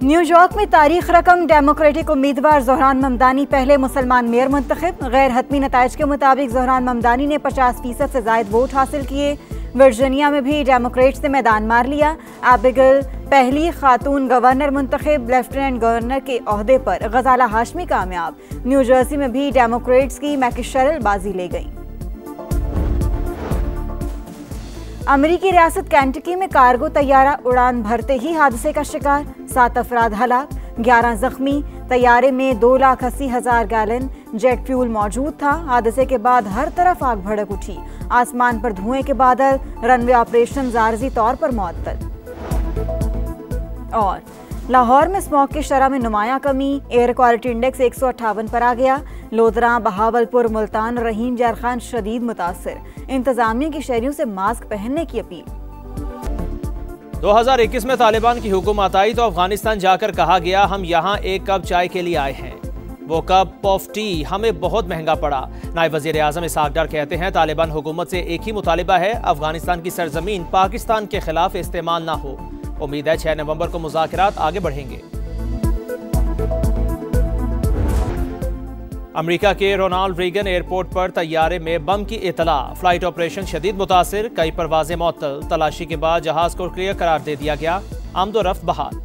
New York में तारीख रकम डेमोक्रेटिक उम्मीदवार ज़ोहरान ममदानी पहले मुसलमान मेयर मुंतखब। गैर हतमी नताइज के मुताबिक ज़ोहरान ममदानी ने 50% से ज़ायद वोट हासिल किए। वर्जीनिया में भी डेमोक्रेट्स ने मैदान मार लिया। एबिगेल पहली खातून गवर्नर मुंतखब। लेफ्टिनेंट गवर्नर के ओहदे पर गजाला हाशमी कामयाब। न्यू जर्सी में भी डेमोक्रेट्स की मैकिशरल बाजी ले गई। अमेरिकी रियासत केंटकी में कार्गो तैयारा उड़ान भरते ही हादसे का शिकार, 7 अफराद हलाक, 11 जख्मी। तैयारे में 2,80,000 गैलन जेट फ्यूल मौजूद था। हादसे के बाद हर तरफ आग भड़क उठी। आसमान पर धुएं के बादल, रनवे ऑपरेशन आर्जी तौर पर मुअत्तल। और लाहौर में स्मॉग की शरह में नुमाया कमी, एयर क्वालिटी इंडेक्स 158 पर आ गया। लोधरा, बहावलपुर, मुल्तान, रहीम, जरखान शदीद मुतासर। इंतजामिया की शहरियों से मास्क पहनने की अपील। 2021 में तालिबान की हुकूमत आई तो अफगानिस्तान जाकर कहा गया हम यहाँ एक कप चाय के लिए आए हैं। वो कप ऑफ टी हमें बहुत महंगा पड़ा। नायब वज़ीर आज़म इसहाक डार कहते हैं तालिबान हुकूमत से एक ही मुतालिबा है, अफगानिस्तान की सरजमीन पाकिस्तान के खिलाफ इस्तेमाल ना हो। उम्मीद है 6 नवंबर को मुज़ाकरात आगे बढ़ेंगे। अमेरिका के रोनाल्ड रीगन एयरपोर्ट पर तैयारे में बम की इतला, फ्लाइट ऑपरेशन शदीद मुतासिर, कई परवाजें मुअत्तल। तलाशी के बाद जहाज को क्लियर करार दे दिया गया, आमदोरफ्त बहाल।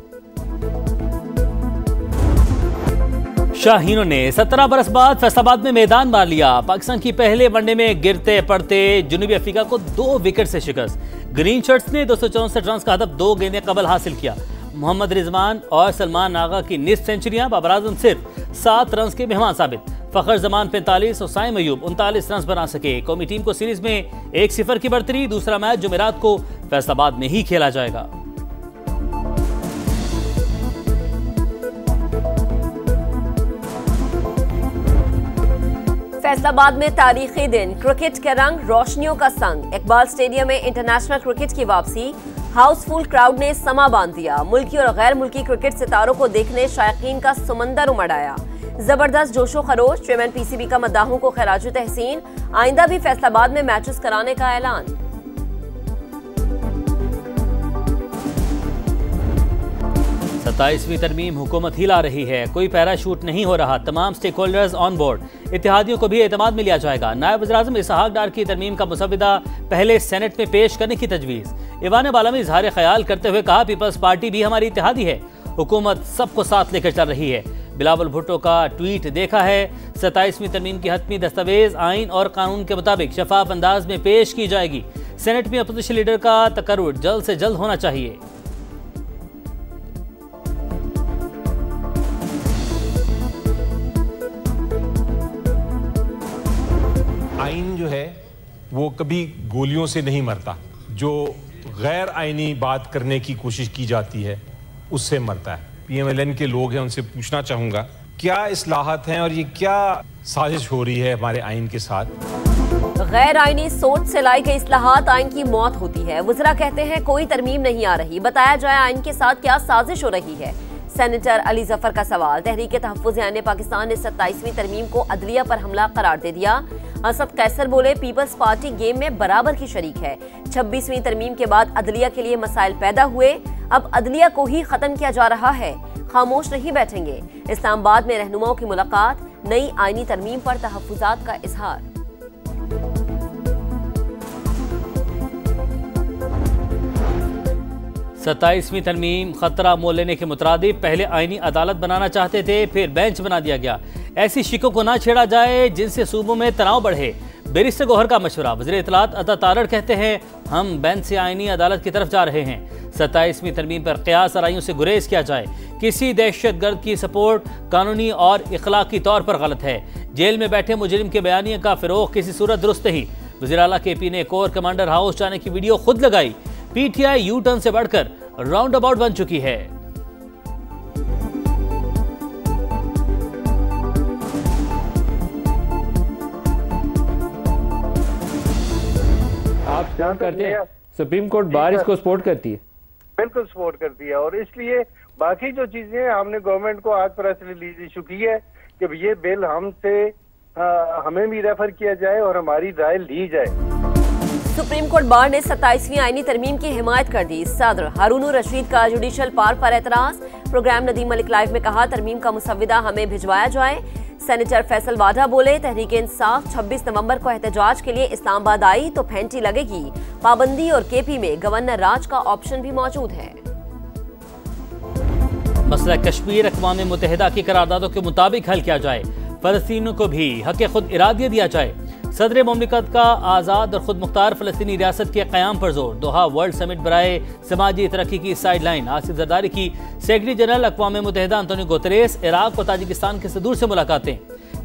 शाहीनों ने 17 बरस बाद फैसलाबाद में मैदान मार लिया। पाकिस्तान की पहले वनडे में गिरते पड़ते जनूबी अफ्रीका को 2 विकेट से शिकस्त। ग्रीन शर्ट्स ने 264 रन का हदफ 2 गेंदें कबल हासिल किया। मोहम्मद रिजवान और सलमान आगा की निस्फ सेंचुरियां, बाबर आजम सिर्फ 7 रन के मेहमान साबित। फखर जमान 45 और साइम अयूब 39 रन बना सके। कौमी टीम को सीरीज में 1-0 की बढ़तरी। दूसरा मैच जुमेरात को फैसलाबाद में ही खेला जाएगा। फैसलाबाद में तारीखी दिन, क्रिकेट के रंग रोशनियों का संग। इकबाल स्टेडियम में इंटरनेशनल क्रिकेट की वापसी, हाउसफुल क्राउड ने समा बांध दिया। मुल्की और गैर मुल्की क्रिकेट सितारों को देखने शायकीन का समंदर उमड़ आया। जबरदस्त जोशो खरोश। चेयरमैन पीसीबी का मद्दाहों को खैराज तहसीन। आइंदा भी फैसलाबाद में मैचेस कराने का ऐलान। 27वीं तरमीम हुकूमत ही ला रही है, कोई पैराशूट नहीं हो रहा। तमाम स्टेक होल्डर्स ऑन बोर्ड। इत्तेहादियों को भी एतमाद में लिया जाएगा। नायब वज़ीर आज़म इसहाक डार की तरमीम का मुसविदा पहले सेनेट में पेश करने की तजवीज़। ईवान बाला में इजहार ख्याल करते हुए कहा पीपल्स पार्टी भी हमारी इत्तेहादी है, हुकूमत सबको साथ लेकर चल रही है। बिलावल भुट्टो का ट्वीट देखा है। 27वीं तरमीम की हतमी दस्तावेज आइन और कानून के मुताबिक शफाफ अंदाज में पेश की जाएगी। सेनेट में अपोजिशन लीडर का तकर्रुर जल्द से जल्द होना चाहिए। आइन जो है वो कभी गोलियों से नहीं मरता, जो गैर आइनी बात करने की कोशिश की जाती है उससे मरता है। पीएमएलएन के लोग हैं, उनसे पूछना चाहूंगा क्या इस्लाहत हैं और ये क्या साजिश हो रही है हमारे आइन के साथ। गैर आइनी सोच से लाई गई इस्लाहात आइन की मौत होती है। वज़रा कहते हैं कोई तरमीम नहीं आ रही, बताया जाए आइन के साथ क्या साजिश हो रही है। सेनेटर अली जफर का सवाल। तहरीक तहफ़्फ़ुज़ आइन पाकिस्तान ने 27वीं तरमीम को अदलिया पर हमला करार दे दिया। असद कैसर बोले पीपल्स पार्टी गेम में बराबर की शरीक है। 26वीं तरमीम के बाद अदलिया के लिए मसाइल पैदा हुए, अब अदलिया को ही खत्म किया जा रहा है, खामोश नहीं बैठेंगे। इस्लामाबाद में रहनुमाओं की मुलाकात, नई आईनी तरमीम पर तहफ़्फ़ुज़ात का इजहार। सत्ताईसवीं तरमीम खतरा मोल लेने के मुताबिक पहले आईनी अदालत बनाना चाहते थे, फिर बेंच बना दिया गया। ऐसी शिकों को ना छेड़ा जाए जिनसे सूबों में तनाव बढ़े। बैरिस्टर गौहर का मशवरा। वज़ीर इत्तलात अता तारड़ कहते हैं हम बेंच से आईनी अदालत की तरफ जा रहे हैं। 27वीं तरमीम पर क़यास आराइयों से गुरेज किया जाए। किसी दहशतगर्द की सपोर्ट कानूनी और इखलाकी तौर पर गलत है। जेल में बैठे मुजरिम के बयानिए का फ़रोग़ किसी सूरत दुरुस्त नहीं। वज़ीर आला KP ने कोर कमांडर हाउस जाने की वीडियो खुद लगाई। PTI यू टर्न से बढ़कर राउंड अबाउट बन चुकी है। आप क्या करते हैं? सुप्रीम कोर्ट बार इसको सपोर्ट करती है, बिल्कुल सपोर्ट करती है। और इसलिए बाकी जो चीजें हमने गवर्नमेंट को आज प्रेस रिलीज इशू की है कि ये बिल हमें भी रेफर किया जाए और हमारी राय ली जाए। सुप्रीम कोर्ट बार ने 27वीं आईनी तरमीम की हिमायत कर दी। सदर हारून रशीद का जुडिशल पार्क पर एतराज। प्रोग्राम नदीम मलिक लाइव में कहा, तरमीम का मुसव्विदा हमें भिजवाया जाए। सेनेटर फैसल वाडा बोले, तहरीक इंसाफ 26 नवंबर को एहतजाज के लिए इस्लामाबाद आई तो फेंटी लगेगी। पाबंदी और केपी में गवर्नर राज का ऑप्शन भी मौजूद है। मसला कश्मीर अक़वाम मुत्तहिदा की करारदादों के मुताबिक हल किया जाए। फलस्तीनियों को भी हक़ खुद इरादियत दिया जाए। सदर मुमलिकत का आज़ाद और खुद मुख्तार फ़लस्तीनी रियासत के क़याम पर जोर। दोहा वर्ल्ड समिट बराए समाजी तरक्की की साइडलाइन। आसिफ जरदारी की सेक्रेटरी जनरल अक़वाम मुत्तहिदा अंतोनियो गुतेरेस इराक और ताजिकिस्तान के सदूर से मुलाकातें।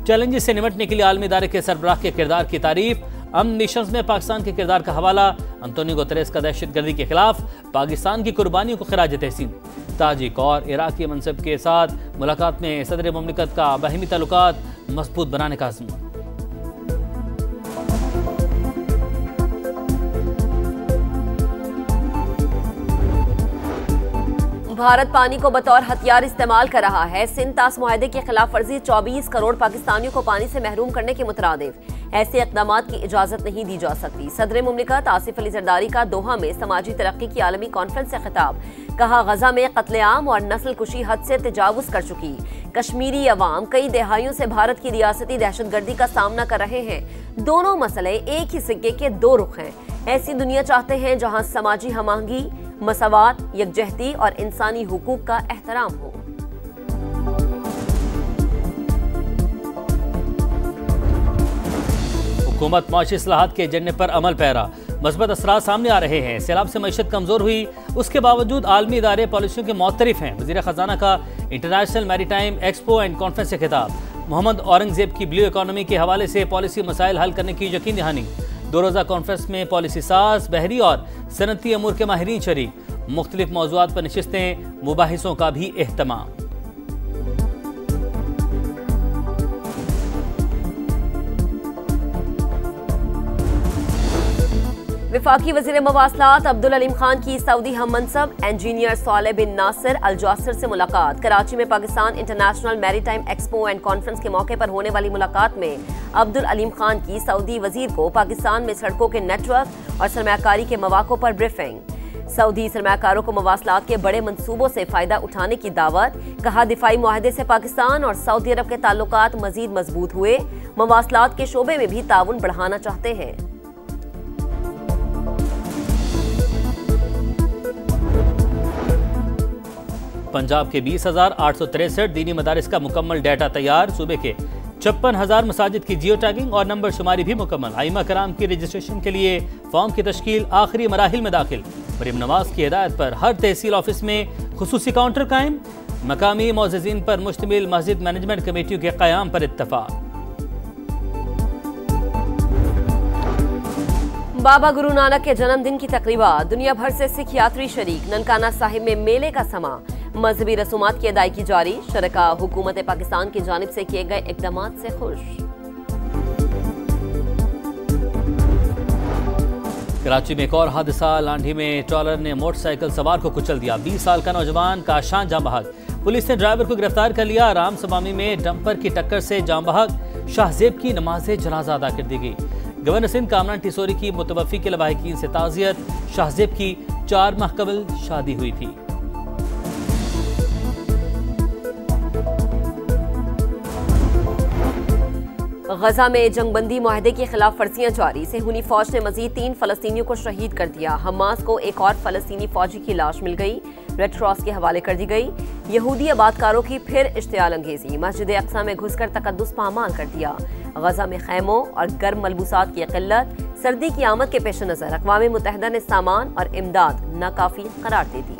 चैलेंजेस से निमटने के लिए आलमी इदारे के सरबराह के किरदार की तारीफ। अमन मिशंस में पाकिस्तान के किरदार का हवाला। अंतोनियो गुतेरेस का दहशतगर्दी के खिलाफ पाकिस्तान की कुर्बानियों को खिराज तहसीन। ताजिक और इराकी मनसब के साथ मुलाकात में सदर मुमलिकत का बाहिमी ताल्लुकात मजबूत बनाने का अज़्म। भारत पानी को बतौर हथियार इस्तेमाल कर रहा है। सिंध तास मुआहदे की खिलाफ वर्जी 24 करोड़ पाकिस्तानियों को पानी से महरूम करने के मुतरादिफ। ऐसे इक़दाम की इजाजत नहीं दी जा सकती। सदर मुमलिकत आसिफ अली जरदारी का दोहा में समाजी तरक्की की आलमी कॉन्फ्रेंस से खिताब। कहा, गजा में कत्लेआम और नस्ल कुशी हद से तजावुज कर चुकी। कश्मीरी अवाम कई दहाइयों से भारत की रियासती दहशतगर्दी का सामना कर रहे हैं। दोनों मसले एक ही सिक्के के दो रुख हैं। ऐसी दुनिया चाहते हैं जहां समाजी हमाहंगी, मसावात, यकजहती और इंसानी हुकूक का एहतराम हो। हुकूमत माशी इस्लाहात के एजेंडे पर अमल पैरा। मस्बत असरात सामने आ रहे हैं। सैलाब से मईशत कमजोर हुई, उसके बावजूद आलमी इदारे पॉलिसियों के मुअत्तरिफ हैं। वज़ीर ख़जाना का international maritime expo and conference से खिताब। मोहम्मद औरंगजेब की ब्लू इकॉनमी के हवाले से पॉलिसी मसाइल हल करने की यकीन दहानी। 2 रोज़ा कॉन्फ्रेंस में पॉलिसी साज, बहरी और सनती अमूर के माहिरीन शरीक। मुख्तलिफ मौज़ूआत पर नशिस्तें, मुबाहिसों का भी एहतमाम। वफाकी वज़ीर मवासलात अब्दुल अलीम खान की सऊदी हम मनसब इंजीनियर सालेह बिन नासिर अल जासिर से मुलाकात। कराची में Pakistan international maritime expo and conference के मौके पर होने वाली मुलाकात में अब्दुल अलीम खान की सऊदी वजीर को पाकिस्तान में सड़कों के नेटवर्क और सरमायाकारी के मौक़ों पर ब्रीफिंग। सऊदी सरमायाकारों को मवासलात के बड़े मंसूबों से फ़ायदा उठाने की दावत। कहा, दिफाई मुआहदे से पाकिस्तान और सऊदी अरब के ताल्लुकात मजीद मजबूत हुए। मवासलात के शोबे में भी ताउन बढ़ाना चाहते हैं। पंजाब के 20,863 दीनी मदारिस का मुकम्मल डाटा तैयार। सूबे के 56,000 मसाजिद की जियो टैगिंग और नंबर शुमारी भी मुकम्मल। आइमा कराम की रजिस्ट्रेशन के लिए फॉर्म की तश्कील आखिरी मराहिल में दाखिल। मरीम नवाज की हिदायत पर हर तहसील ऑफिस में खुसूसी काउंटर कायम। मकामी मोअज़्ज़िज़ीन पर मुश्तमिल मस्जिद मैनेजमेंट कमेटियों के क़याम पर इत्तफाक। बाबा गुरु नानक के जन्मदिन की तकरीबात। दुनिया भर से सिख यात्री शरीक। ननकाना साहिब में मेले का समा। मजहबी रसूमात की अदायगी जारी। शरका हुकूमत पाकिस्तान की जानिब से किए गए इक़दामात से खुश। कराची में एक और हादसा। लांढी में ट्रॉलर ने मोटरसाइकिल सवार को कुचल दिया। 20 साल का नौजवान का शान जाँ बहक। पुलिस ने ड्राइवर को गिरफ्तार कर लिया। राम सबामी में डंपर की टक्कर से जाँ बहक शाहजेब की नमाज जनाजा अदा कर दी गई। गवर्नर सिंध कामरान टिसोरी की मुतवफ़ी के लवाहिकीन से ताज़ियत। शाहजेब की 4 माह कबल शादी हुई थी। गजा में जंगबंदी मुआहदे की खिलाफ वर्जियां जारी। सेहूनी फौज ने मजीद 3 फलस्तीनियों को शहीद कर दिया। हमास को एक और फलस्तीनी फौजी की लाश मिल गई, रेड क्रॉस के हवाले कर दी गई। यहूदी आबादकारों की फिर इश्तियाल अंगेजी। मस्जिद अक्सा में घुसकर तकद्दुस पामाल कर दिया। गजा में खैमों और गर्म मलबूसात की किल्लत। सर्दी की आमद के पेश नज़र अक़वाम मुत्तहिदा ने सामान और इमदाद नाकाफी करार दे दी।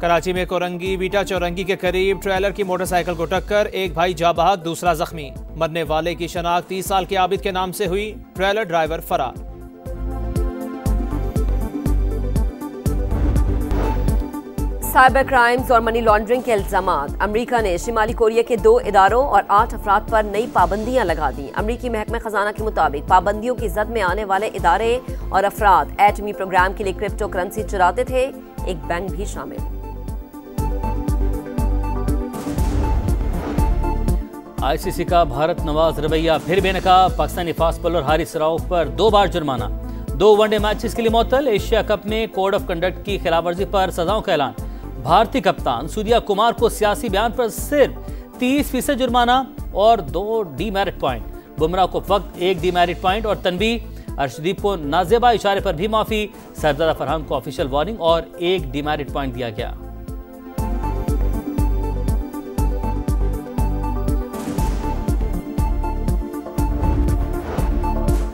कराची में कोरंगी वीटा चौरंगी के करीब ट्रेलर की मोटरसाइकिल को टक्कर। एक भाई जाँ बहक, दूसरा जख्मी। मरने वाले की शनाख्त 30 साल के आबिद के नाम से हुई। ट्रेलर ड्राइवर फरार। साइबर क्राइम्स और मनी लॉन्ड्रिंग के इल्जामात। अमरीका ने शिमाली कोरिया के 2 इदारों और 8 अफराद पर नई पाबंदियां लगा दी। अमरीकी महकमे खजाना के मुताबिक पाबंदियों की जद में आने वाले इदारे और अफराद एटमी प्रोग्राम के लिए क्रिप्टो करेंसी चुराते थे। एक बैंक भी शामिल। आईसीसी का भारत नवाज रवैया फिर बेनकाब। पाकिस्तानी फास्ट बॉलर हारिस रऊफ पर 2 बार जुर्माना। 2 वनडे मैचेस के लिए मुअत्तल। एशिया कप में कोड ऑफ कंडक्ट की खिलाफवर्जी पर सजाओं का ऐलान। भारतीय कप्तान सूर्या कुमार को सियासी बयान पर सिर्फ 30% जुर्माना और 2 डीमेरिट पॉइंट। बुमराह को फक्त 1 डीमेरिट पॉइंट और तनबीह। अर्शदीप को नाजेबा इशारे पर भी माफी। सरदार फरहान को ऑफिशियल वार्निंग और 1 डीमेरिट पॉइंट दिया गया।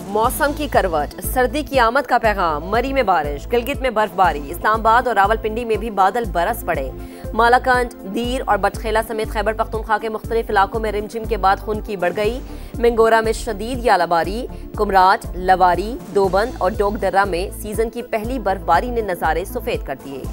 मौसम की करवट, सर्दी की आमद का पैगाम। मरी में बारिश, गिलगित में बर्फबारी, इस्लामाबाद और रावलपिंडी में भी बादल बरस पड़े। मालाकंड, दीर और बटखेला समेत खैबर पख्तूनख्वा के मुख्तलिफ इलाकों में रिमझिम के बाद खुनकी बढ़ गई। मिंगोरा में शदीद यालाबारी, कुमराट, लवारी, दोबंद और डोगदर्रा में सीजन की पहली बर्फबारी ने नजारे सफेद कर दिए।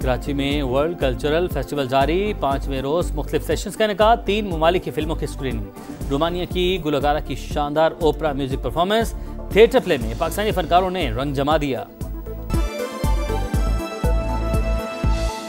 कराची में वर्ल्ड कल्चरल फेस्टिवल जारी। 5वें रोज मुख्तलिफ सेशंस का इनेकाद। 3 ममालिक की फिल्मों की स्क्रीनिंग। रोमानिया की गुलकारा की शानदार ओपरा म्यूजिक परफॉर्मेंस। थिएटर प्ले में पाकिस्तानी फनकारों ने रंग जमा दिया।